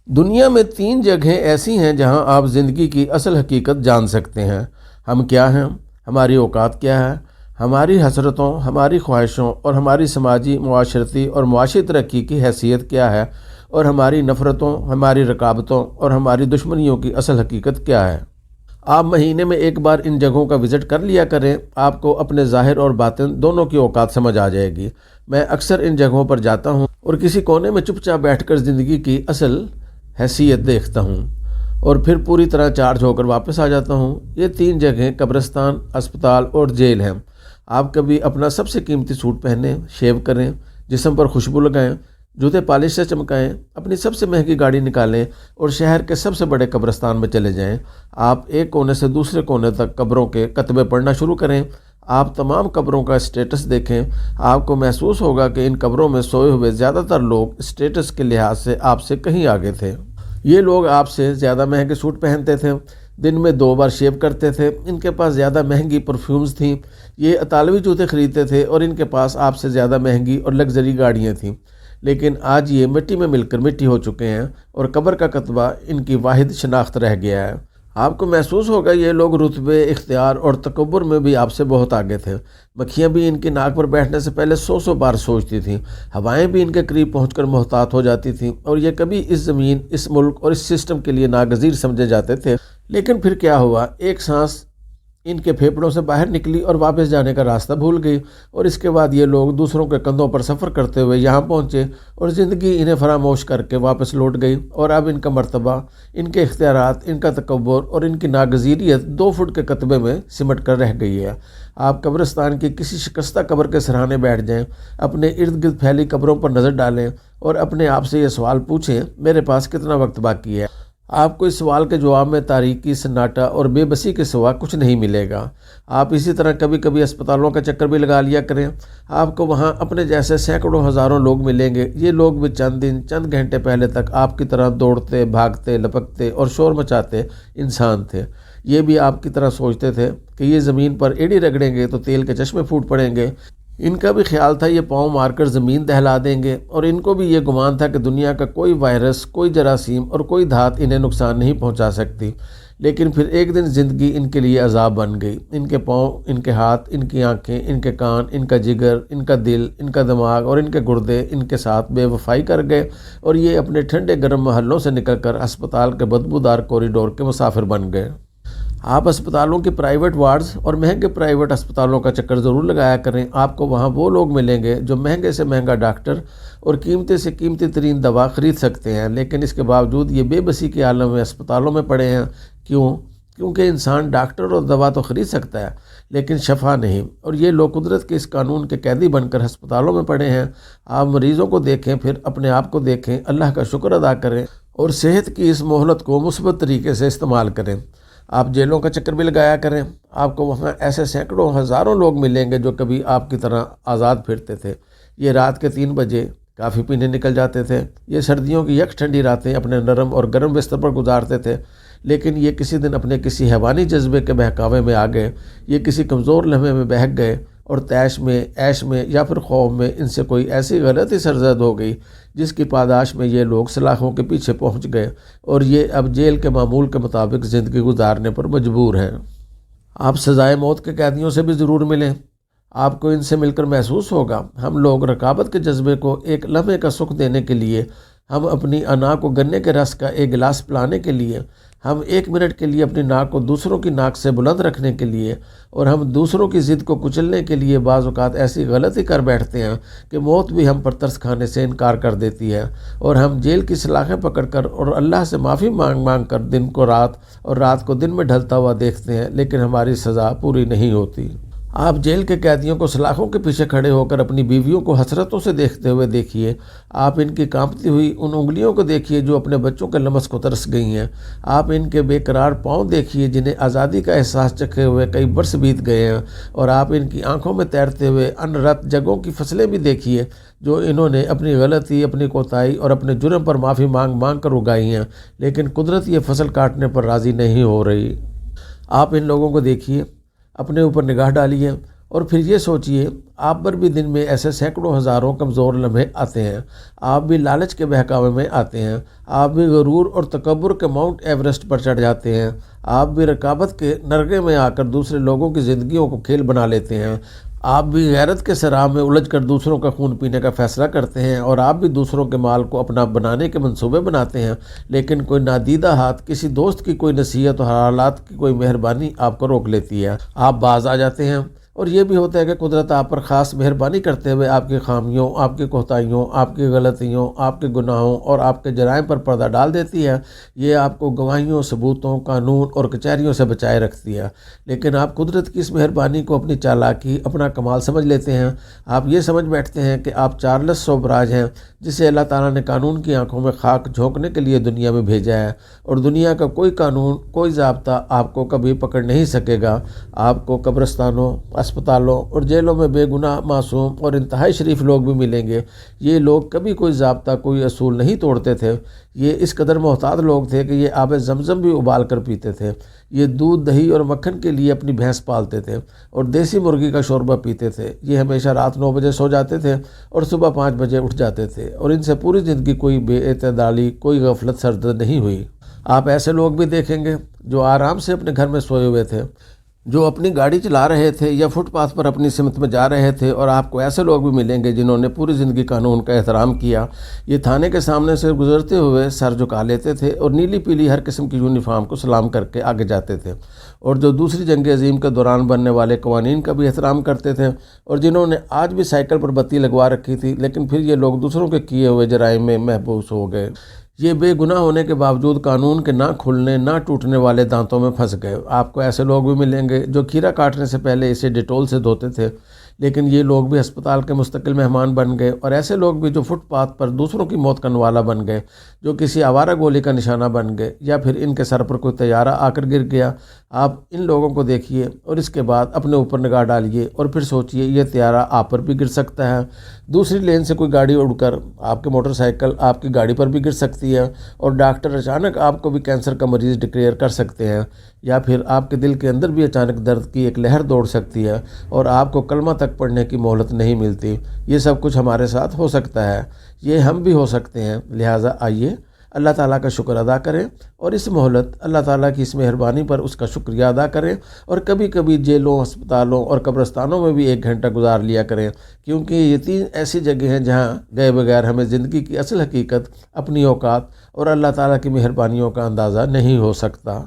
دنیا میں 3 جگہیں ایسی ہیں جہاں آپ زندگی کی اصل حقیقت جان سکتے ہیں۔ ہم کیا ہیں، ہماری اوقات کیا ہے، ہماری حسرتوں، ہماری خواہشوں اور ہماری سماجی، معاشرتی اور معاشی ترقی کی حیثیت کیا ہے، اور ہماری نفرتوں، ہماری رکاوٹوں اور ہماری دشمنیوں کی اصل حقیقت کیا ہے۔ آپ مہینے میں ایک بار ان جگہوں کا وزٹ کر لیا کریں، آپ کو اپنے ظاہر اور باطن دونوں کی اوقات سمجھ آ جائے گی۔ میں اکثر ان جگہوں پر جاتا ہوں اور کسی کونے میں چپ چاپ بیٹھ کر زندگی کی اصل حیثیت دیکھتا ہوں اور پھر پوری طرح چارج ہو کر واپس آ جاتا ہوں۔ یہ 3 جگہیں قبرستان، اسپتال اور جیل ہیں۔ آپ کبھی اپنا سب سے قیمتی سوٹ پہنیں، شیو کریں، جسم پر خوشبو لگائیں، جوتے پالش سے چمکائیں، اپنی سب سے مہنگی گاڑی نکالیں اور شہر کے سب سے بڑے قبرستان میں چلے جائیں۔ آپ ایک کونے سے دوسرے کونے تک قبروں کے کتبے پڑھنا شروع کریں۔ آپ تمام قبروں کا اسٹیٹس دیکھیں۔ آپ کو محسوس ہوگا کہ ان قبروں میں سوئے ہوئے زیادہ تر لوگ اسٹیٹس کے لحاظ سے آپ سے کہیں آگے تھے۔ یہ لوگ آپ سے زیادہ مہنگے سوٹ پہنتے تھے، دن میں 2 بار شیو کرتے تھے، ان کے پاس زیادہ مہنگی پرفیومز تھیں، یہ اطالوی جوتے خریدتے تھے اور ان کے پاس آپ سے زیادہ مہنگی اور لگژری گاڑیاں تھیں۔ لیکن آج یہ مٹی میں مل کر مٹی ہو چکے ہیں اور قبر کا کتبہ ان کی واحد شناخت رہ گیا ہے۔ آپ کو محسوس ہوگا یہ لوگ رتبے، اختیار اور تکبر میں بھی آپ سے بہت آگے تھے۔ مکھیاں بھی ان کی ناک پر بیٹھنے سے پہلے 100 بار سوچتی تھیں، ہوائیں بھی ان کے قریب پہنچ کر محتاط ہو جاتی تھیں، اور یہ کبھی اس زمین، اس ملک اور اس سسٹم کے لیے ناگزیر سمجھے جاتے تھے۔ لیکن پھر کیا ہوا؟ ایک سانس ان کے پھیپھڑوں سے باہر نکلی اور واپس جانے کا راستہ بھول گئی، اور اس کے بعد یہ لوگ دوسروں کے کندھوں پر سفر کرتے ہوئے یہاں پہنچے اور زندگی انہیں فراموش کر کے واپس لوٹ گئی، اور اب ان کا مرتبہ، ان کے اختیارات، ان کا تکبر اور ان کی ناگزیریت 2 فٹ کے کتبے میں سمٹ کر رہ گئی ہے۔ آپ قبرستان کی کسی شکستہ قبر کے سرہانے بیٹھ جائیں، اپنے ارد گرد پھیلی قبروں پر نظر ڈالیں اور اپنے آپ سے یہ سوال پوچھیں، میرے پاس کتنا وقت باقی ہے؟ آپ کو اس سوال کے جواب میں تاریکی، سناٹا اور بے بسی کے سوا کچھ نہیں ملے گا۔ آپ اسی طرح کبھی کبھی اسپتالوں کا چکر بھی لگا لیا کریں۔ آپ کو وہاں اپنے جیسے سینکڑوں ہزاروں لوگ ملیں گے۔ یہ لوگ بھی چند دن، چند گھنٹے پہلے تک آپ کی طرح دوڑتے، بھاگتے، لپکتے اور شور مچاتے انسان تھے۔ یہ بھی آپ کی طرح سوچتے تھے کہ یہ زمین پر ایڑی رگڑیں گے تو تیل کے چشمے پھوٹ پڑیں گے۔ ان کا بھی خیال تھا یہ پاؤں مار کر زمین دہلا دیں گے، اور ان کو بھی یہ گمان تھا کہ دنیا کا کوئی وائرس، کوئی جراثیم اور کوئی دھات انہیں نقصان نہیں پہنچا سکتی۔ لیکن پھر ایک دن زندگی ان کے لیے عذاب بن گئی۔ ان کے پاؤں، ان کے ہاتھ، ان کی آنکھیں، ان کے کان، ان کا جگر، ان کا دل، ان کا دماغ اور ان کے گردے ان کے ساتھ بے وفائی کر گئے، اور یہ اپنے ٹھنڈے گرم محلوں سے نکل کر اسپتال کے بدبودار کوریڈور کے مسافر بن گئے۔ آپ اسپتالوں کی پرائیویٹ وارڈز اور مہنگے پرائیویٹ اسپتالوں کا چکر ضرور لگایا کریں۔ آپ کو وہاں وہ لوگ ملیں گے جو مہنگے سے مہنگا ڈاکٹر اور قیمتی سے قیمتی ترین دوا خرید سکتے ہیں، لیکن اس کے باوجود یہ بے بسی کے عالم میں اسپتالوں میں پڑے ہیں۔ کیونکہ انسان ڈاکٹر اور دوا تو خرید سکتا ہے لیکن شفا نہیں، اور یہ لوگ قدرت کے اس قانون کے قیدی بن کر ہسپتالوں میں پڑے ہیں۔ آپ مریضوں کو دیکھیں، پھر اپنے آپ کو دیکھیں، اللہ کا شکر ادا کریں اور صحت کی اس مہلت کو مثبت طریقے سے استعمال کریں۔ آپ جیلوں کا چکر بھی لگایا کریں۔ آپ کو وہاں ایسے سینکڑوں ہزاروں لوگ ملیں گے جو کبھی آپ کی طرح آزاد پھرتے تھے۔ یہ رات کے 3 بجے کافی پینے نکل جاتے تھے۔ یہ سردیوں کی یک ٹھنڈی راتیں اپنے نرم اور گرم بستر پر گزارتے تھے، لیکن یہ کسی دن اپنے کسی حیوانی جذبے کے بہکاوے میں آ گئے، یہ کسی کمزور لمحے میں بہک گئے، اور تیش میں، عیش میں یا پھر خوف میں ان سے کوئی ایسی غلطی سرزد ہو گئی جس کی پاداش میں یہ لوگ سلاخوں کے پیچھے پہنچ گئے، اور یہ اب جیل کے معمول کے مطابق زندگی گزارنے پر مجبور ہیں۔ آپ سزائے موت کے قیدیوں سے بھی ضرور ملیں۔ آپ کو ان سے مل کر محسوس ہوگا، ہم لوگ رقابت کے جذبے کو ایک لمحے کا سکھ دینے کے لیے، ہم اپنی انا کو گنے کے رس کا ایک گلاس پلانے کے لیے، ہم 1 منٹ کے لیے اپنی ناک کو دوسروں کی ناک سے بلند رکھنے کے لیے، اور ہم دوسروں کی ضد کو کچلنے کے لیے بعض اوقات ایسی غلطی کر بیٹھتے ہیں کہ موت بھی ہم پر ترس کھانے سے انکار کر دیتی ہے، اور ہم جیل کی سلاخیں پکڑ کر اور اللہ سے معافی مانگ مانگ کر دن کو رات اور رات کو دن میں ڈھلتا ہوا دیکھتے ہیں، لیکن ہماری سزا پوری نہیں ہوتی۔ آپ جیل کے قیدیوں کو سلاخوں کے پیچھے کھڑے ہو کر اپنی بیویوں کو حسرتوں سے دیکھتے ہوئے دیکھیے۔ آپ ان کی کانپتی ہوئی ان انگلیوں کو دیکھیے جو اپنے بچوں کے لمس کو ترس گئی ہیں۔ آپ ان کے بے قرار پاؤں دیکھیے جنہیں آزادی کا احساس چکھے ہوئے کئی برس بیت گئے ہیں، اور آپ ان کی آنکھوں میں تیرتے ہوئے ان رت جگوں کی فصلیں بھی دیکھیے جو انہوں نے اپنی غلطی، اپنی کوتاہی اور اپنے جرم پر معافی مانگ مانگ کر اگائی ہیں، لیکن قدرت یہ فصل کاٹنے پر راضی نہیں ہو رہی۔ آپ ان لوگوں کو دیکھیے، اپنے اوپر نگاہ ڈالیے اور پھر یہ سوچئے آپ پر بھی دن میں ایسے سینکڑوں ہزاروں کمزور لمحے آتے ہیں، آپ بھی لالچ کے بہکاوے میں آتے ہیں، آپ بھی غرور اور تکبر کے ماؤنٹ ایوریسٹ پر چڑھ جاتے ہیں، آپ بھی رکابت کے نرغے میں آ کر دوسرے لوگوں کی زندگیوں کو کھیل بنا لیتے ہیں، آپ بھی غیرت کے صراع میں الجھ کر دوسروں کا خون پینے کا فیصلہ کرتے ہیں، اور آپ بھی دوسروں کے مال کو اپنا بنانے کے منصوبے بناتے ہیں، لیکن کوئی نادیدہ ہاتھ، کسی دوست کی کوئی نصیحت اور حالات کی کوئی مہربانی آپ کو روک لیتی ہے، آپ باز آ جاتے ہیں۔ اور یہ بھی ہوتا ہے کہ قدرت آپ پر خاص مہربانی کرتے ہوئے آپ کی خامیوں، آپ کی کوتاہیوں، آپ کی غلطیوں، آپ کے گناہوں اور آپ کے جرائم پر پردہ ڈال دیتی ہے۔ یہ آپ کو گواہیوں، ثبوتوں، قانون اور کچہریوں سے بچائے رکھتی ہے، لیکن آپ قدرت کی اس مہربانی کو اپنی چالاکی، اپنا کمال سمجھ لیتے ہیں۔ آپ یہ سمجھ بیٹھتے ہیں کہ آپ چارلس سوبراج ہیں، جسے اللہ تعالیٰ نے قانون کی آنکھوں میں خاک جھونکنے کے لیے دنیا میں بھیجا ہے، اور دنیا کا کوئی قانون، کوئی ضابطہ آپ کو کبھی پکڑ نہیں سکے گا۔ آپ کو قبرستانوں، اسپتالوں اور جیلوں میں بے گناہ، معصوم اور انتہائی شریف لوگ بھی ملیں گے۔ یہ لوگ کبھی کوئی ضابطہ، کوئی اصول نہیں توڑتے تھے۔ یہ اس قدر محتاط لوگ تھے کہ یہ آب زمزم بھی ابال کر پیتے تھے۔ یہ دودھ، دہی اور مکھن کے لیے اپنی بھینس پالتے تھے اور دیسی مرغی کا شوربہ پیتے تھے۔ یہ ہمیشہ رات 9 بجے سو جاتے تھے اور صبح 5 بجے اٹھ جاتے تھے، اور ان سے پوری زندگی کوئی بے اعتدالی، کوئی غفلت سرزد نہیں ہوئی۔ آپ ایسے لوگ بھی دیکھیں گے جو آرام سے اپنے گھر میں سوئے ہوئے تھے، جو اپنی گاڑی چلا رہے تھے یا فٹ پاتھ پر اپنی سمت میں جا رہے تھے، اور آپ کو ایسے لوگ بھی ملیں گے جنہوں نے پوری زندگی قانون کا احترام کیا۔ یہ تھانے کے سامنے سے گزرتے ہوئے سر جھکا لیتے تھے اور نیلی پیلی ہر قسم کی یونیفارم کو سلام کر کے آگے جاتے تھے، اور جو دوسری جنگ عظیم کے دوران بننے والے قوانین کا بھی احترام کرتے تھے، اور جنہوں نے آج بھی سائیکل پر بتی لگوا رکھی تھی، لیکن پھر یہ لوگ دوسروں کے کیے ہوئے جرائم میں محبوس ہو گئے۔ یہ بے گناہ ہونے کے باوجود قانون کے نہ کھلنے، نہ ٹوٹنے والے دانتوں میں پھنس گئے۔ آپ کو ایسے لوگ بھی ملیں گے جو کھیرا کاٹنے سے پہلے اسے ڈیٹول سے دھوتے تھے، لیکن یہ لوگ بھی ہسپتال کے مستقل مہمان بن گئے، اور ایسے لوگ بھی جو فٹ پاتھ پر دوسروں کی موت کا نوالا بن گئے، جو کسی آوارہ گولی کا نشانہ بن گئے، یا پھر ان کے سر پر کوئی طیارہ آ کر گر گیا۔ آپ ان لوگوں کو دیکھیے اور اس کے بعد اپنے اوپر نگاہ ڈالیے، اور پھر سوچئے یہ طیارہ آپ پر بھی گر سکتا ہے۔ دوسری لین سے کوئی گاڑی اڑ کر آپ کے موٹر سائیکل آپ کی گاڑی پر بھی گر سکتی ہے، اور ڈاکٹر اچانک آپ کو بھی کینسر کا مریض ڈکلیئر کر سکتے ہیں، یا پھر آپ کے دل کے اندر بھی اچانک درد کی ایک لہر دوڑ سکتی ہے اور آپ کو کلمہ تک پڑھنے کی مہلت نہیں ملتی۔ یہ سب کچھ ہمارے ساتھ ہو سکتا ہے، یہ ہم بھی ہو سکتے ہیں۔ لہٰذا آئیے اللہ تعالیٰ کا شکر ادا کریں، اور اس مہلت، اللہ تعالیٰ کی اس مہربانی پر اس کا شکریہ ادا کریں، اور کبھی کبھی جیلوں، ہسپتالوں اور قبرستانوں میں بھی 1 گھنٹہ گزار لیا کریں، کیونکہ یہ 3 ایسی جگہ ہیں جہاں گئے بغیر ہمیں زندگی کی اصل حقیقت، اپنی اوقات اور اللہ تعالیٰ کی مہربانیوں کا اندازہ نہیں ہو سکتا۔